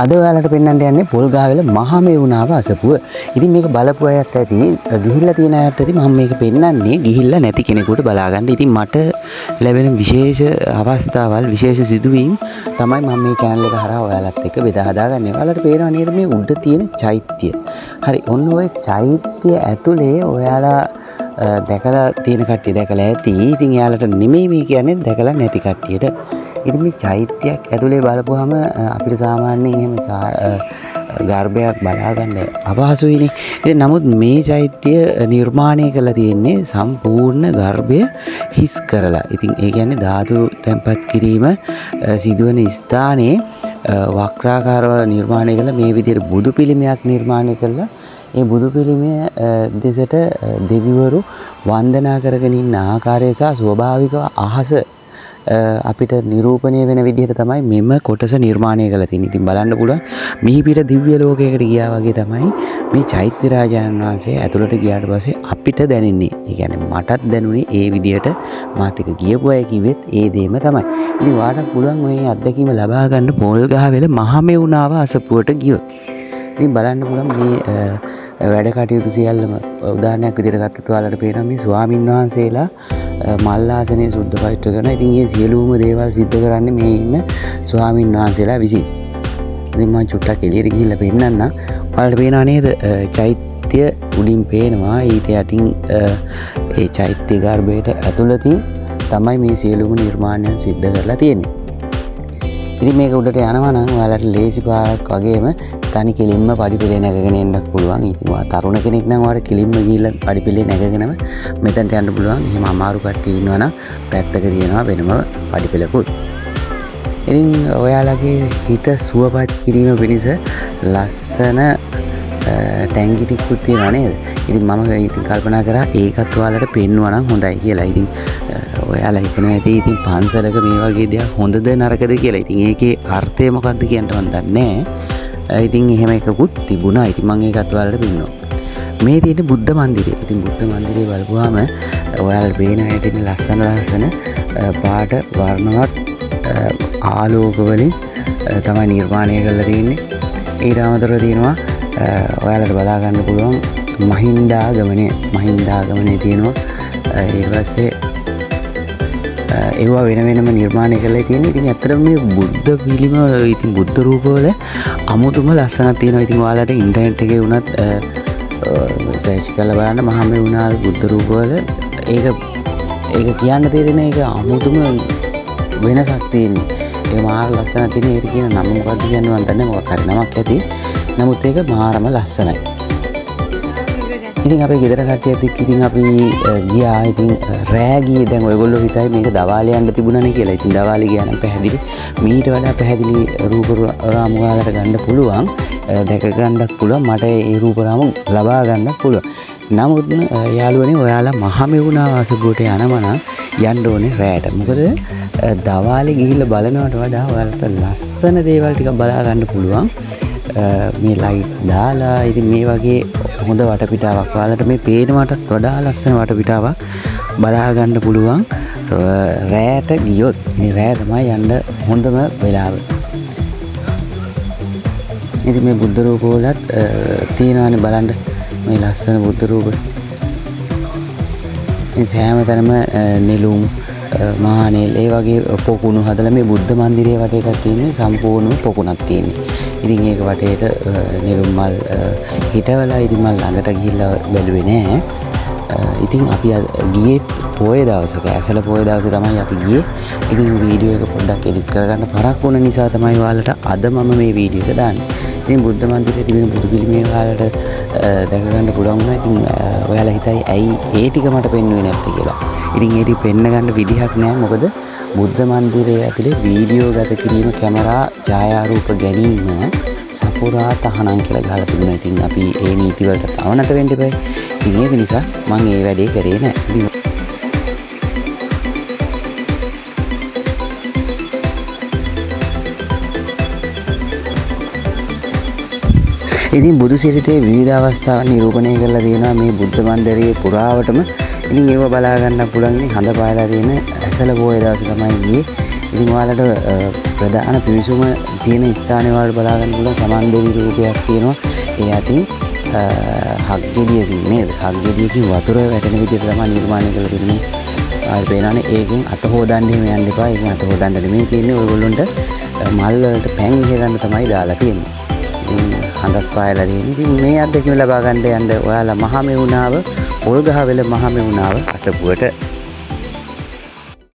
අද ඔයාලට පෙන්වන්න යන්නේ පොල්ගහවෙල මහමෙවුනාව අසපුව. ඉතින් මේක බලපු අයත් ඇති, ගිහිල්ලා තියෙන අයත් ඇති. මම මේක පෙන්වන්නේ ගිහිල්ලා නැති කෙනෙකුට බලාගන්න. ඉතින් මට ලැබෙන විශේෂ අවස්ථාවල්, විශේෂ සිදුවීම් තමයි මම මේ channel එක හරහා ඔයාලත් එක්ක බෙදා හදාගන්නේ. ඔයාලට පේනවා නේද මේ උඩ තියෙන චෛත්‍ය. හරි, ඔන්න ඔය චෛත්‍ය ඇතුලේ ඔයාලා දැකලා තියෙන කට්ටිය දැකලා ඇති. ඉතින් එයාලට නෙමෙයි මේ කියන්නේ, දැකලා නැති කට්ටියට. ඉතින් මේ චෛත්‍යයක් ඇතුලේ බලපුවාම අපිට සාමාන්‍යයෙන් එහෙම ගර්භයක් බලා ගන්න අපහසුයිනේ. ඉතින් නමුත් මේ චෛත්‍ය නිර්මාණය කරලා තියෙන්නේ සම්පූර්ණ ගර්භය හිස් කරලා. ඉතින් ඒ කියන්නේ ධාතු තැන්පත් කිරීම සිදුවන ස්ථානයේ වක්‍රාකාරව නිර්මාණය කළා. මේ විදිහට බුදු පිළිමයක් නිර්මාණය කළා. ඒ බුදු පිළිමය දෙසට දෙවිවරු වන්දනා කරගෙන ඉන්න ආකාරය සහ ස්වභාවික අහස අපිට නිරූපණය වෙන විදිහට තමයි මෙම කොටස නිර්මාණය කරලා තියෙන්නේ. ඉතින් බලන්න පුළුවන් මිහිපිට දිව්‍ය ලෝකයකට ගියා වගේ තමයි මේ චෛත්‍ය රාජානන් වහන්සේ ඇතුළට ගියාට පස්සේ අපිට දැනෙන්නේ. ඒ කියන්නේ මටත් දැනුනේ ඒ විදිහට මාත් එක්ක ගියපු අය කිව්වෙත් ඒ දෙයම තමයි. ඉතින් ඔයාලට පුළුවන් මේ අත්දැකීම ලබා ගන්න පොල්ගහවෙල මහමෙවුනාව අසපුවට ගියොත්. ඉතින් බලන්න පුළුවන් මේ වැඩ කටයුතු සියල්ලම උදාහරණයක් විදිහට ගත්තොත් ඔයාලට පේනවා මේ ස්වාමින් වහන්සේලා මල් ආසනයේ සුද්ධ පවිත්‍ර කරනවා. ඉතින් මේ සියලුම දේවල් සිද්ධ කරන්නේ මේ ඉන්න ස්වාමින් වහන්සේලා විසින්. ඉතින් මම චුට්ටක් එළියට ගිහිල්ලා පෙන්නන්නම්. ඔයාලට පේනවා නේද චෛත්‍ය උඩින් පේනවා. ඊට යටින් ඒ චෛත්‍ය ගර්භයට ඇතුළතින් තමයි මේ සියලුම නිර්මාණයන් සිද්ධ කරලා තියෙන්නේ. ඉතින් මේක උඩට යනවා නම් ඔයාලට ලේසි පාරක් වගේම තනි කෙලින්ම පඩිපෙළේ නැගගෙන එන්නත් පුළුවන්. ඉතින් ඔයා තරුණ කෙනෙක් නම් ඔයාලට කෙලින්ම ගිහිල්ලා පඩිපෙළේ නැගගෙනම මෙතනට යන්න පුළුවන්. එහෙම අමාරු කට්ටිය ඉන්නවනම් පැත්තක තියෙනවා වෙනම පඩිපෙළකුත්. ඉතින් ඔයාලගේ හිත සුවපත් කිරීම පිණිස ලස්සන ටැංගි ටිකකුත් තියෙනවා නේද? ඉතින් මම ඉතින් කල්පනා කරා ඒකත් ඔයාලට පෙන්වනවා නම් හොඳයි කියලා. ඉතින් ඔයාලා හිතනවා ඇති ඉතින් පන්සලක මේ වගේ දෙයක් හොඳද නරකද කියලා. ඉතින් ඒකේ අර්ථය මොකක්ද කියන්න මම දන්නේ නැහැ. ඉතින් එහෙම එකකුත් තිබුණා. ඉතින් මම ඒකත් ඔයාලට පෙන්වනවා. මේ තියෙන බුද්ධ මන්දිරය. ඉතින් බුද්ධ මන්දිරය බලපුවාම ඔයාලට පේනවා ඇතින් ලස්සන පාට වර්ණවත් ආලෝක වලින් තමයි නිර්මාණය කරලා තියෙන්නේ. ඊට අමතරව තියෙනවා ඔයාලට බලා ගන්න පුළුවන් මහින්දාගමනය තියෙනවා. ඊට පස්සේ ඒවා වෙන වෙනම නිර්මාණය කරලා තියෙනවා. ඉතින් ඇත්තටම මේ බුද්ධ පිළිම ඉතින් බුද්ධ රූපවල අමුතුම ලස්සනක් තියෙනවා. ඉතින් ඔයාලට ඉන්ටර්නෙට් එකේ වුණත් සර්ච් කරලා බලන්න මහමෙවුනාවේ බුද්ධ රූපවල ඒක කියන්න තේරෙන එක අමුතුම වෙනසක් තියෙන්නේ. ඒක මාර ලස්සනක් තියෙන. ඒක කියන නම මොකක්ද කියන්නේ මම දන්නේ. මොකක් හරි නමක් ඇති. නමුත් ඒක මාරම ලස්සනයි. ඉතින් අපේ ගෙදර කට්ටියත් එක්ක ඉතින් අපි ගියා. ඉතින් රෑ ගියේ දැන් ඔයගොල්ලෝ හිතයි මේක දවාලේ යන්න තිබුණානේ කියලා. ඉතින් දවාලේ ගියා නම් පැහැදිලි මීට වඩා පැහැදිලි රූප රාමු වලට ගන්න පුළුවන්. දැක ගන්නත් පුළුවන්. මට ඒ රූප රාමු ලබා ගන්නත් පුළුවන්. නමුත් යාළුවනේ ඔයාලා මහමෙවුනාව අසපුවට යනම නම් යන්න ඕනේ රෑට. මොකද දවාලේ ගිහිල්ලා බලනවට වඩා ඔයාලට ලස්සන දේවල් ටිකක් බලා ගන්න පුළුවන්. මේ ලයිට් දාලා ඉතින් මේ වගේ හොඳ වටපිටාවක් ඔයාලට මේ පේනවටත් වඩා ලස්සන වටපිටාවක් බලා ගන්න පුළුවන් රෑට ගියොත්. ඉතින් රෑ තමයි යන්න හොඳම වෙලාව. ඉතින් මේ බුද්ධ රූප වලත් තියෙනවානේ බලන්න මේ ලස්සන බුද්ධ රූප. මේ සෑම තැනම නෙළුම් මහානෙල් ඒ වගේ පොකුණු හදලා මේ බුද්ධ මන්දිරයේ වටේට තියෙන්නේ සම්පූර්ණ පොකුණක් තියෙන්නේ. ඉතින් ඒක වටේට නෙළුම් මල් හිටවලා ඉතින් මල් ළඟට ගිහිල්ලා බැලුවේ නෑ. ඉතින් අපි ගියේ පොය දවසක, ඇසල පොය දවසේ තමයි අපි ගියේ. ඉතින් වීඩියෝ එක පොඩ්ඩක් එඩිට් කරගන්න පරක් වුණ නිසා තමයි ඔයාලට අද මම මේ වීඩියෝ එක දාන්නේ. ඉතින් බුද්ධ මන්දිරයේ තිබෙන බුදු පිළිමේ ඔයාලට දැක ගන්න පුළුවන් වුණා. ඉතින් ඔයාලා හිතයි ඇයි ඒ ටික මට පෙන්වුවේ නැත්තේ කියලා. ඉතින් ඒ ටික පෙන්න ගන්න විදිහක් නෑ. මොකද බුද්ධ මන්දිරයේ ඇතුලේ වීඩියෝ ගත කිරීම, කැමරා ඡායාරූප ගැනීම සපුරා තහනම් කියලා ගහලා තිබුණා. ඉතින් අපි ඒ නීති වලට අවනත වෙන්න එපා. ඉතින් ඒක නිසා මම ඒ වැඩේ කරේ නෑ. ඉතින් බුදු සිරිතේ විවිධ අවස්ථාවන් නිරූපණය කරලා තියෙනවා මේ බුද්ධ මන්දිරයේ පුරාවටම. ඉතින් ඒව බලා ගන්න පුළුවන්. ඉතින් හඳ පායලා තියෙන ඇසල පොය දවසේ තමයි ගියේ. ඉතින් ඔයාලට ප්‍රධාන පිවිසුම තියෙන ස්ථානයේ වල බලා ගන්න පුළුවන් සමන් දෙවි රූපයක් තියෙනවා. ඒ අතින් හක් ගෙඩියකින් නේද? හක් ගෙඩියකින් වතුර වැටෙන විදිහට තමයි නිර්මාණය කරලා තියෙන්නේ. ආයෙ පේනවනේ ඒකෙන් අත හොදන්න එහෙම යන්න එපා. ඒකෙන් අත හොදන්න නෙමෙයි තියෙන්නේ. ඔයගොල්ලන්ට මල් වලට පැන් ඉහ ගන්න තමයි දාලා තියෙන්නේ. ඉතින් හඳක් පායලා තියෙන්නේ. ඉතින් මේ අත්දැකීම ලබා ගන්න යන්න ඔයාලා මහමෙවුනාව පොල්ගහවෙල මහමෙවුනාව අසපුවට